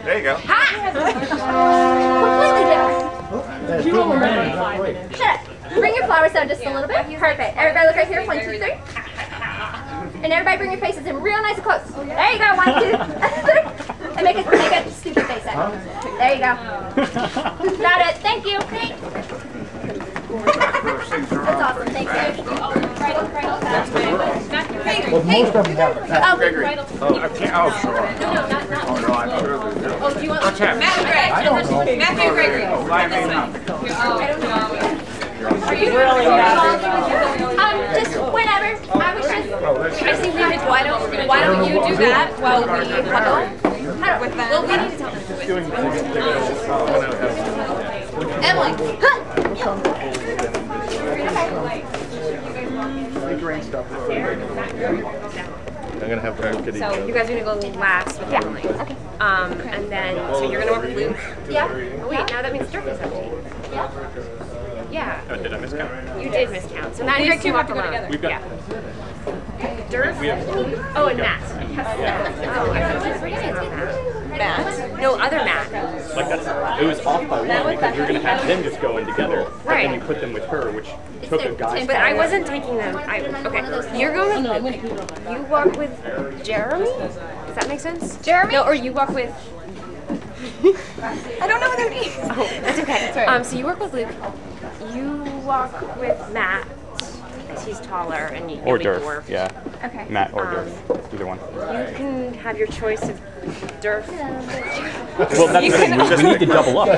There you go. Ha! Completely different. Shut up. Bring your flowers down just a little bit. Perfect. Everybody look right here. 1, 2, 3. And everybody bring your faces in real nice and close. There you go. 1, 2, 3. And make a stupid face at me. There you go. Got it. Thank you. That's awesome. Thank you. Well, most of them have it. Oh, Gregory. Oh, I can't. Oh, sure. No, not. Oh, no, I'm sure they do. Oh, do you want? What's happening? Matthew Gregory. Oh, why me not? Are you really Just whenever. I was just. I see we did. Why don't you do that while we huddle with them? Well, we need to tell them. Emily. I'm gonna have them look at each So other. you guys are gonna go last with Emily. Okay. And then so you're gonna work with Luke. Yeah. Oh, wait, now that means Dirk is empty. Yeah. Oh, did I miscount? You did miscount. So now you two walk alone. We've got. Yeah. Dirk. Oh, and Matt. Oh, I thought you were forgetting about Matt. Matt? No, other Matt. Like that's, it was off by one because you're going to have them just go in together, but Right. then you put them with her, which took a guy. But I wasn't taking them. Okay, you're going with Luke. You walk with Jeremy? Does that make sense? Jeremy? No, or you walk with... I don't know what their names. Oh, that's okay. So you work with Luke. You walk with Matt, because he's taller and you Or big Durf, dwarf. yeah. Okay. Matt or Durf, either one. You can have your choice of Durf. Well, that's the thing, we need to double up. Oh.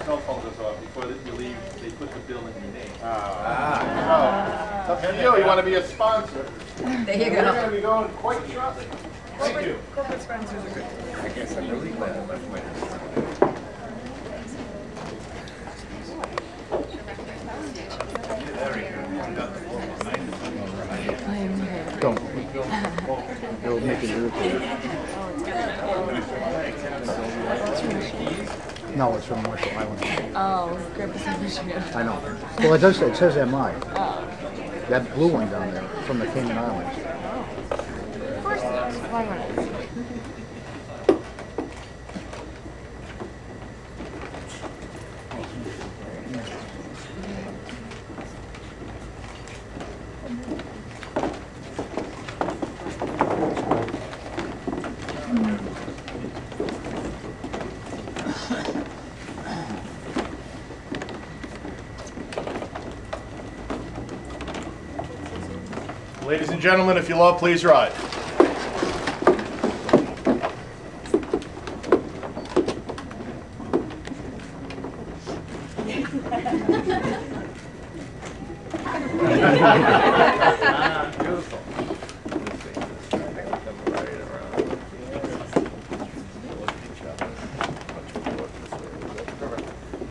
Cell phones us off before you leave. They put the bill in your name. Ah. It's up to you. You want to be a sponsor? There you go. We're going to be going quite shortly. Thank you. I guess I'm really glad I left my house. Don't. It'll make it irritated. No, it's from Marshall Island. Oh, Grandpa's in Michigan. I know. Well, it does. It says MI. Oh. That blue one down there from the Cayman Islands. Of course it is. Why not? Ladies and gentlemen, if you'll all please rise.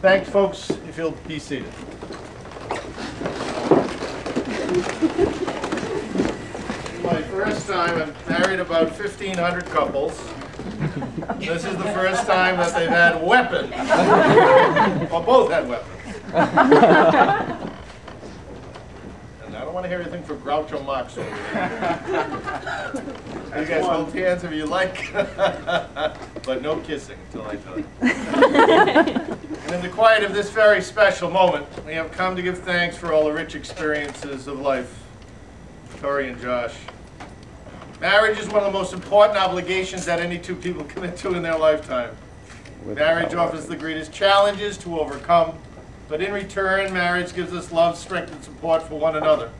Thanks, folks. If you'll be seated. My first time, I've married about 1,500 couples. This is the first time that they've had weapons. Well, both had weapons. And I don't want to hear anything from Groucho Marx over here. You guys hold hands if you like, but no kissing until I tell you. And in the quiet of this very special moment, we have come to give thanks for all the rich experiences of life. Tori and Josh. Marriage is one of the most important obligations that any two people commit to in their lifetime. Marriage offers the greatest challenges to overcome, but in return, marriage gives us love, strength, and support for one another.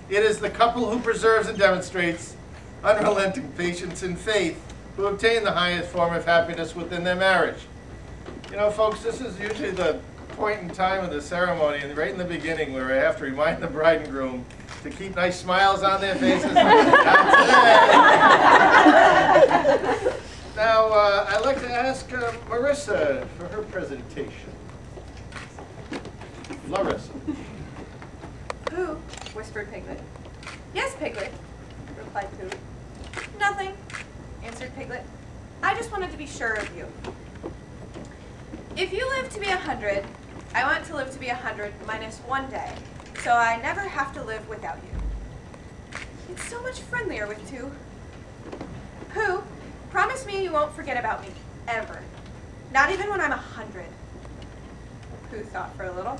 It is the couple who preserves and demonstrates unrelenting patience and faith who obtain the highest form of happiness within their marriage. You know, folks, this is usually the point in time of the ceremony, and right in the beginning, where I have to remind the bride and groom to keep nice smiles on their faces. Not today. Now, I'd like to ask Marissa for her presentation. Larissa. Who? Whispered Piglet. Yes, Piglet, replied Pooh. Nothing, answered Piglet. I just wanted to be sure of you. If you live to be 100, I want to live to be 100 minus 1 day, so I never have to live without you. It's so much friendlier with two. Pooh, promise me me you won't forget about me, ever. Not even when I'm 100. Pooh thought for a little.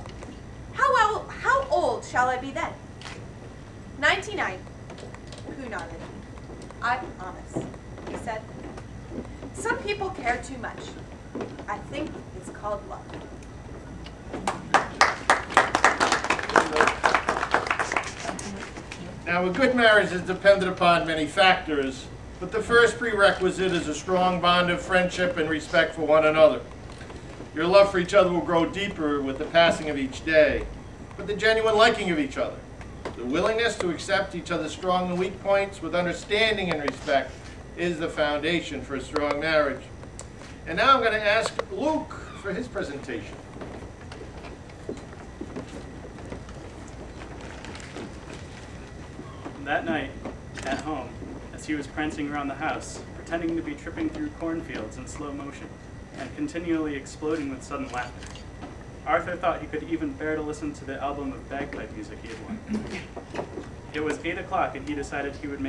How old shall I be then? 99. Pooh nodded. I promise, he said. Some people care too much. I think it's called love. Now, a good marriage is dependent upon many factors, but the first prerequisite is a strong bond of friendship and respect for one another. Your love for each other will grow deeper with the passing of each day, but the genuine liking of each other, the willingness to accept each other's strong and weak points with understanding and respect is the foundation for a strong marriage. And now I'm going to ask Luke for his presentation. That night, at home, as he was prancing around the house, pretending to be tripping through cornfields in slow motion, and continually exploding with sudden laughter, Arthur thought he could even bear to listen to the album of bagpipe music he had won. It was 8 o'clock, and he decided he would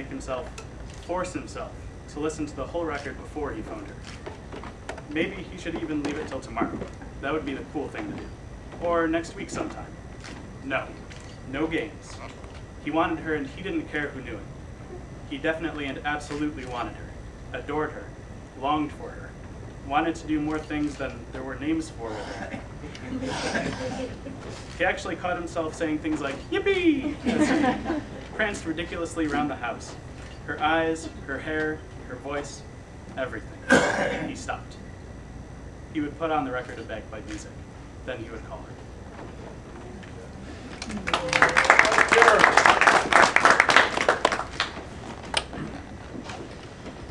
force himself to listen to the whole record before he phoned her. Maybe he should even leave it till tomorrow. That would be the cool thing to do. Or next week sometime. No games. He wanted her, and he didn't care who knew it. He definitely and absolutely wanted her, adored her, longed for her, wanted to do more things than there were names for with her. He actually caught himself saying things like, "Yippee!" as he pranced ridiculously around the house. Her eyes, her hair, her voice, everything. He stopped. He would put on the record of bagpipe music. Then he would call her.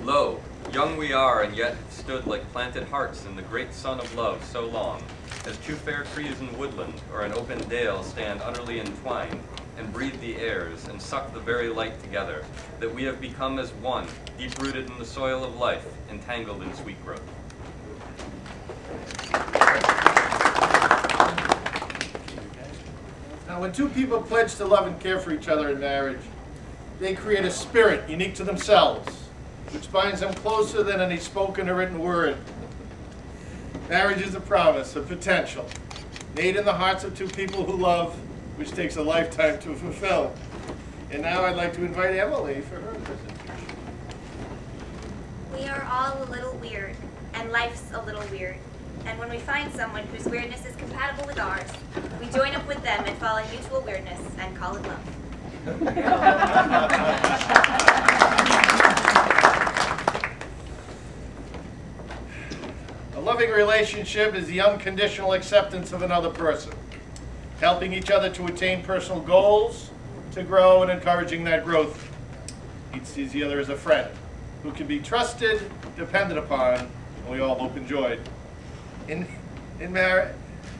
Lo, young we are, and yet have stood like planted hearts in the great sun of love so long, as two fair trees in woodland or an open dale stand utterly entwined, and breathe the airs, and suck the very light together, that we have become as one, deep-rooted in the soil of life, entangled in sweet growth. Now, when two people pledge to love and care for each other in marriage, they create a spirit unique to themselves, which binds them closer than any spoken or written word. Marriage is a promise, a potential, made in the hearts of two people who love, which takes a lifetime to fulfill. And now I'd like to invite Emily for her presentation. We are all a little weird, and life's a little weird. And when we find someone whose weirdness is compatible with ours, we join up with them and fall in mutual weirdness and call it love. A loving relationship is the unconditional acceptance of another person, helping each other to attain personal goals, to grow, and encouraging that growth. Each sees the other as a friend who can be trusted, depended upon, and we all hope enjoyed.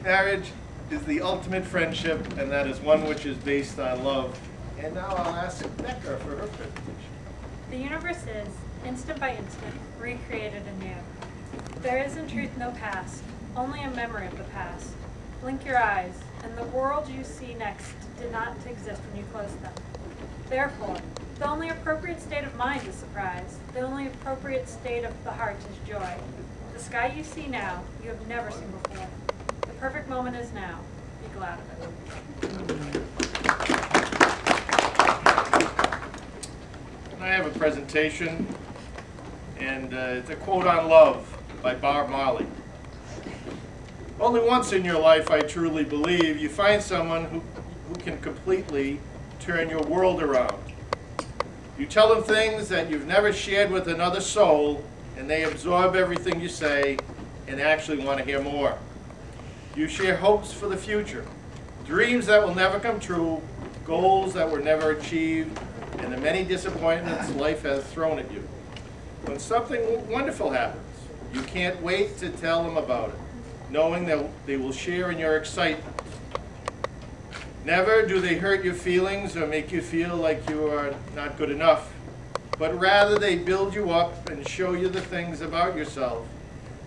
Marriage is the ultimate friendship, and that is one which is based on love. And now I'll ask Becca for her presentation. The universe is, instant by instant, recreated anew. There is in truth no past, only a memory of the past. Blink your eyes, and the world you see next did not exist when you closed them. Therefore, the only appropriate state of mind is surprise. The only appropriate state of the heart is joy. The sky you see now, you have never seen before. The perfect moment is now. Be glad of it. I have a presentation, and it's a quote on love by Bob Marley. Only once in your life, I truly believe, you find someone who can completely turn your world around. You tell them things that you've never shared with another soul, and they absorb everything you say and actually want to hear more. You share hopes for the future, dreams that will never come true, goals that were never achieved, and the many disappointments life has thrown at you. When something wonderful happens, you can't wait to tell them about it, knowing that they will share in your excitement. Never do they hurt your feelings or make you feel like you are not good enough, but rather they build you up and show you the things about yourself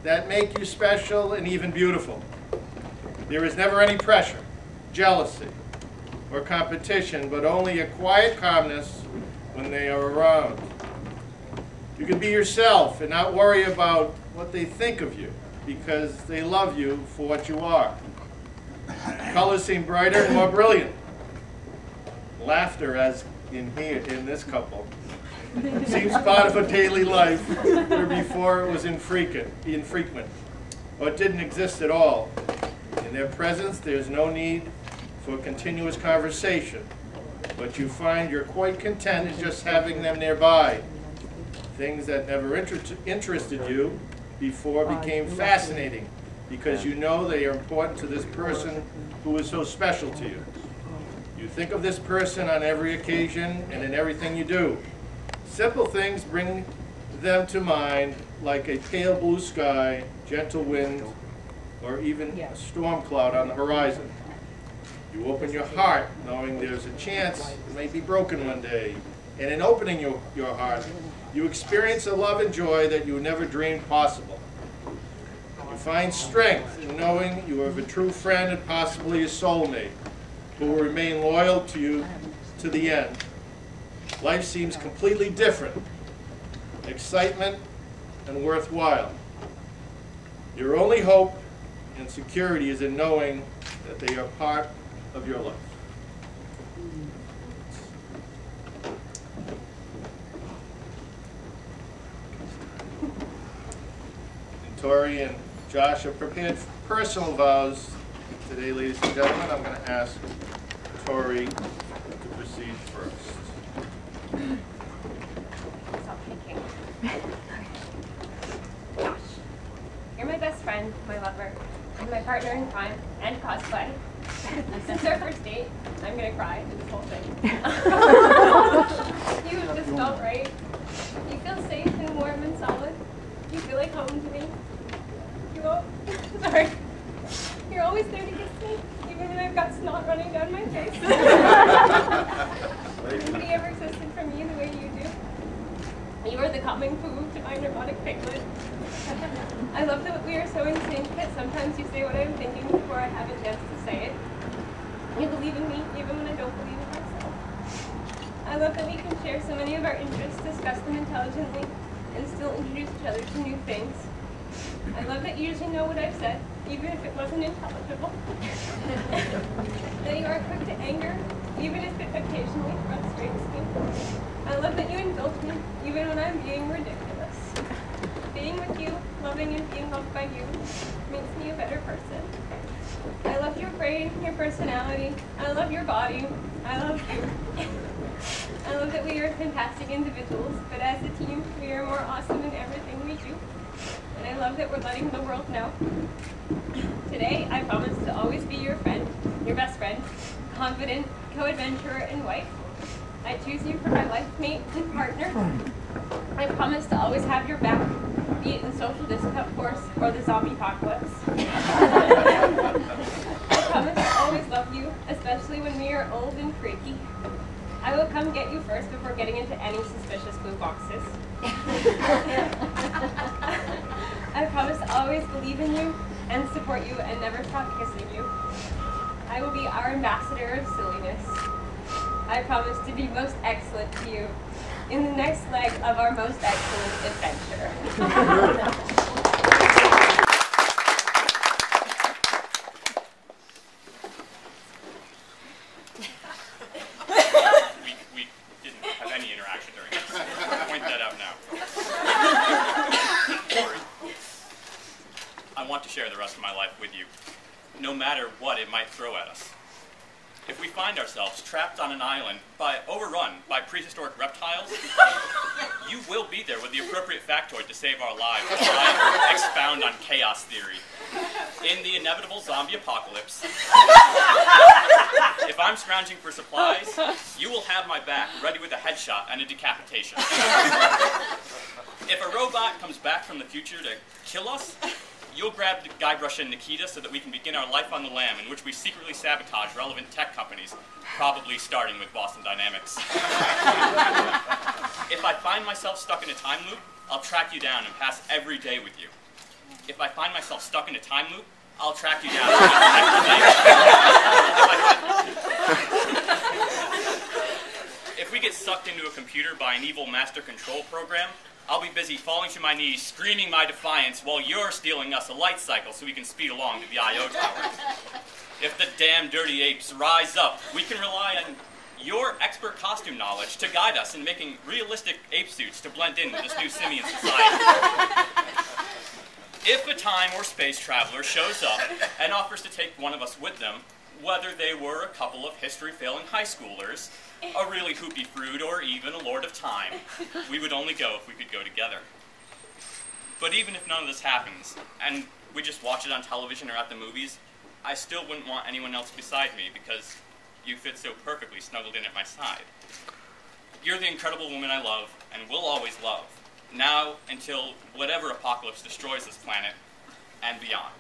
that make you special and even beautiful. There is never any pressure, jealousy, or competition, but only a quiet calmness when they are around. You can be yourself and not worry about what they think of you, because they love you for what you are. Colors seem brighter and more brilliant. Laughter, as in this couple, seems part of a daily life where before it was infrequent, or it didn't exist at all. In their presence, there's no need for continuous conversation, but you find you're quite content in just having them nearby. Things that never interested you before became fascinating because you know they are important to this person who is so special to you. You think of this person on every occasion and in everything you do. Simple things bring them to mind, like a pale blue sky, gentle wind, or even a storm cloud on the horizon. You open your heart knowing there's a chance it may be broken one day. And in opening your heart, you experience a love and joy that you never dreamed possible. You find strength in knowing you have a true friend and possibly a soulmate who will remain loyal to you to the end. Life seems completely different, excitement and worthwhile. Your only hope and security is in knowing that they are part of your life. And Tori and Josh have prepared personal vows today, ladies and gentlemen. I'm going to ask Tori to proceed first. Stop thinking. Gosh. You're my best friend, my lover, and my partner in crime and cosplay. This is our first date. I'm gonna cry through this whole thing. You have just felt right. You feel safe and warm and solid. You feel like home to me. Sorry. You're always there to kiss me, even when I've got snot running down my face. Nobody ever existed for me the way you do. You are the calming food to my neurotic piglet. I love that we are so in sync that sometimes you say what I'm thinking before I have a chance to say it. You believe in me even when I don't believe in myself. I love that we can share so many of our interests, discuss them intelligently, and still introduce each other to new things. I love that you usually know what I've said, even if it wasn't intelligible. That you are quick to anger, even if it occasionally frustrates me. I love that you indulge me, even when I'm being ridiculous. Being with you, loving and being loved by you, makes me a better person. I love your brain, your personality. I love your body. I love you. I love that we are fantastic individuals, but as a team, we are more awesome in everything we do. And I love that we're letting the world know. Today, I promise to always be your friend, your best friend, confident, co-adventurer, and wife. I choose you for my life mate and partner. I promise to always have your back, be it in social discourse or the zombie apocalypse. I promise to always love you, especially when we are old and freaky. I will come get you first before getting into any suspicious blue boxes. I promise to always believe in you and support you and never stop kissing you. I will be our ambassador of silliness. I promise to be most excellent to you in the next leg of our most excellent adventure. We didn't have any interaction during this. Point that out now. Tori, I want to share the rest of my life with you, no matter what it might throw at us. If we find ourselves trapped on an island overrun by prehistoric reptiles, you will be there with the appropriate factoid to save our lives while I expound on chaos theory. In the inevitable zombie apocalypse, if I'm scrounging for supplies, you will have my back ready with a headshot and a decapitation. If a robot comes back from the future to kill us, you'll grab Guybrush and Nikita so that we can begin our life on the lam, in which we secretly sabotage relevant tech companies, probably starting with Boston Dynamics. If I find myself stuck in a time loop, I'll track you down and pass every day with you. If I find myself stuck in a time loop, I'll track you down. If we get sucked into a computer by an evil master control program, I'll be busy falling to my knees, screaming my defiance, while you're stealing us a light cycle so we can speed along to the I.O. Tower. If the damn dirty apes rise up, we can rely on your expert costume knowledge to guide us in making realistic ape suits to blend in with this new simian society. If a time or space traveler shows up and offers to take one of us with them, whether they were a couple of history-failing high schoolers, a really hoopy fruit, or even a Lord of Time, we would only go if we could go together. But even if none of this happens, and we just watch it on television or at the movies, I still wouldn't want anyone else beside me because you fit so perfectly snuggled in at my side. You're the incredible woman I love and will always love, now until whatever apocalypse destroys this planet and beyond.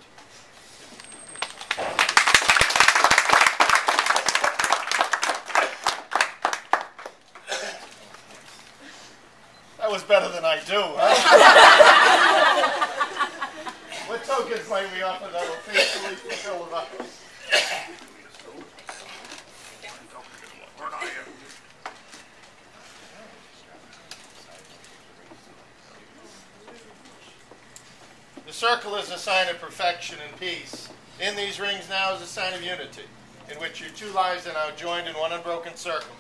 That was better than I do, huh? What tokens might we offer that will faithfully fulfill the vows? The circle is a sign of perfection and peace. In these rings now is a sign of unity, in which your two lives are now joined in one unbroken circle,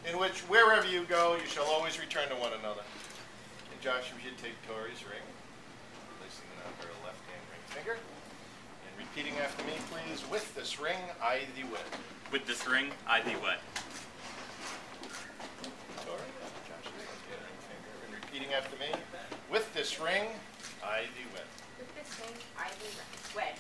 in which wherever you go, you shall always return to one another. And Josh, if you'd take Tori's ring, placing it on her left-hand ring finger, and repeating after me, please, with this ring, I thee wed. With this ring, I thee wed. Tori, Josh's left-hand ring finger, and repeating after me, with this ring, I thee wed. With this ring, I thee wed.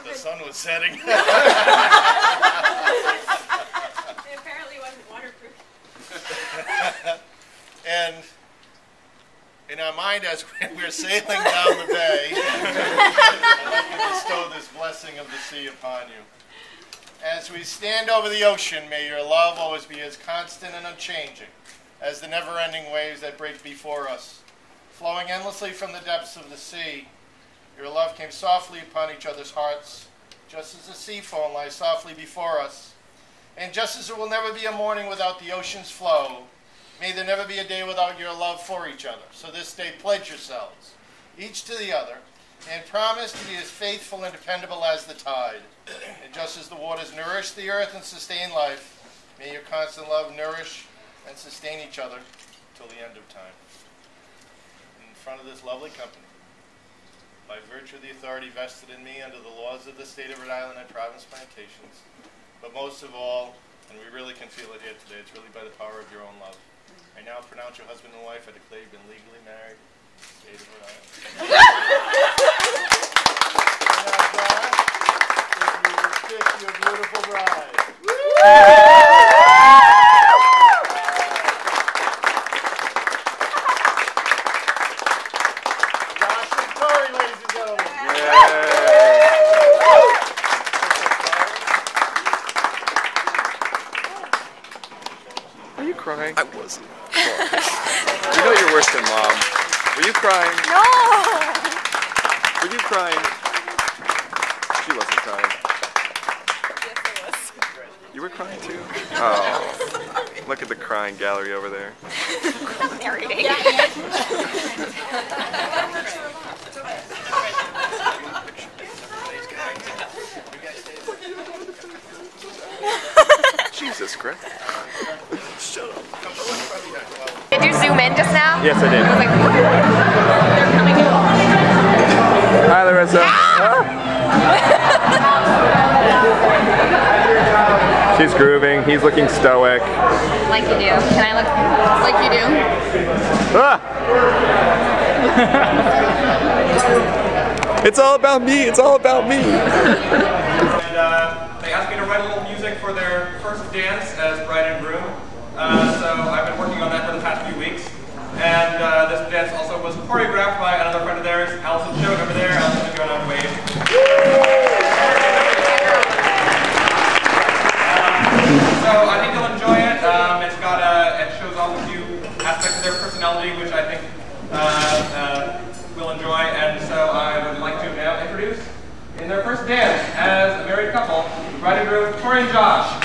The sun was setting. It apparently wasn't waterproof. And in our mind, as we're sailing down the bay, I'd like to bestow this blessing of the sea upon you. As we stand over the ocean, may your love always be as constant and unchanging as the never-ending waves that break before us. Flowing endlessly from the depths of the sea, your love came softly upon each other's hearts, just as the sea foam lies softly before us. And just as there will never be a morning without the ocean's flow, may there never be a day without your love for each other. So this day pledge yourselves, each to the other, and promise to be as faithful and dependable as the tide. And just as the waters nourish the earth and sustain life, may your constant love nourish and sustain each other till the end of time. In front of this lovely company, by virtue of the authority vested in me under the laws of the state of Rhode Island and Providence Plantations, but most of all, and we really can feel it here today, it's really by the power of your own love. I now pronounce you husband and wife. I declare you've been legally married in the state of Rhode Island. And now, Josh, if you will kiss your beautiful bride. Josh and Tori, ladies and gentlemen. Are you crying? I wasn't. You know you're worse than Mom. Were you crying? No! Were you crying? She wasn't crying. Yes, I was. You were crying too? Oh. Look at the crying gallery over there. Narrating. Jesus Christ. Shut up. Did you zoom in just now? Yes, I did. I was like, they're coming in. Hi, Larissa. She's grooving. He's looking stoic. Like you do. Can I look like you do? Ah! It's all about me. It's all about me. And they asked me to write a little music for their first dance as bride and groom. So I've been working on that for the past few weeks. And this dance also was choreographed by another friend of theirs, Allison Choate over there. Allison, if you want to wave. So I think you'll enjoy it. It's got a aspects of their personality, which I think will enjoy. And so I would like to now introduce, in their first dance as a married couple, bride and groom, Tori and Josh.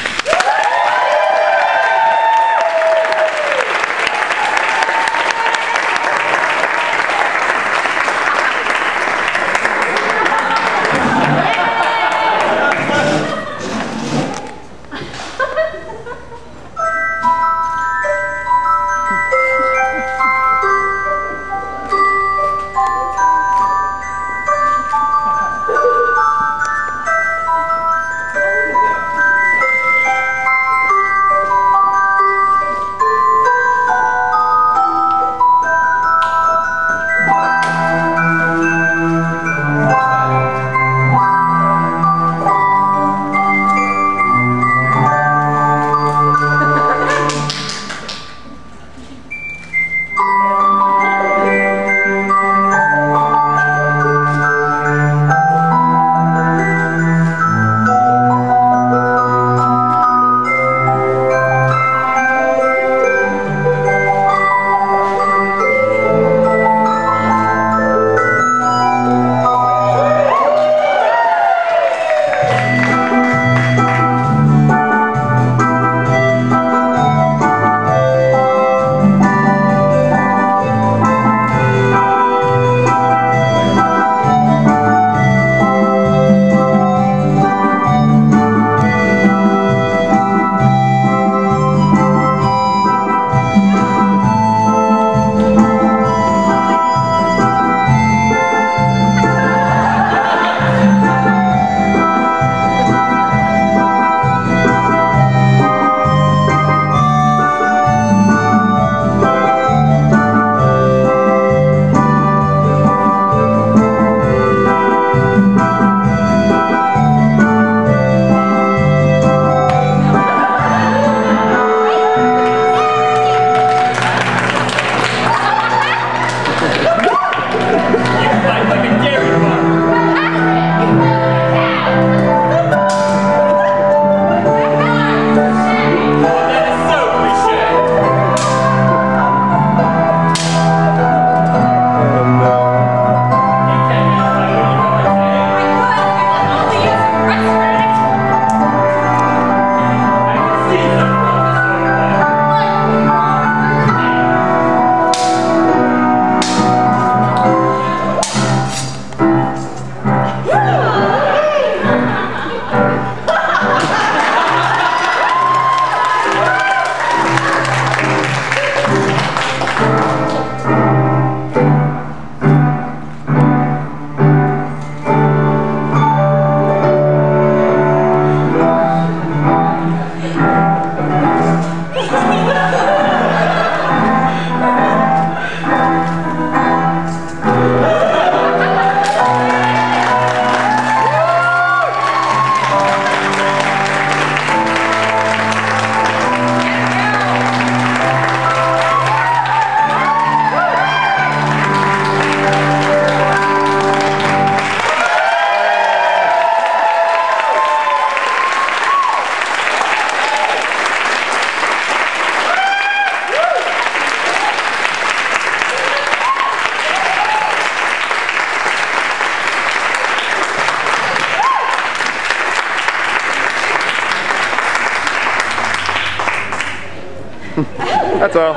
That's all.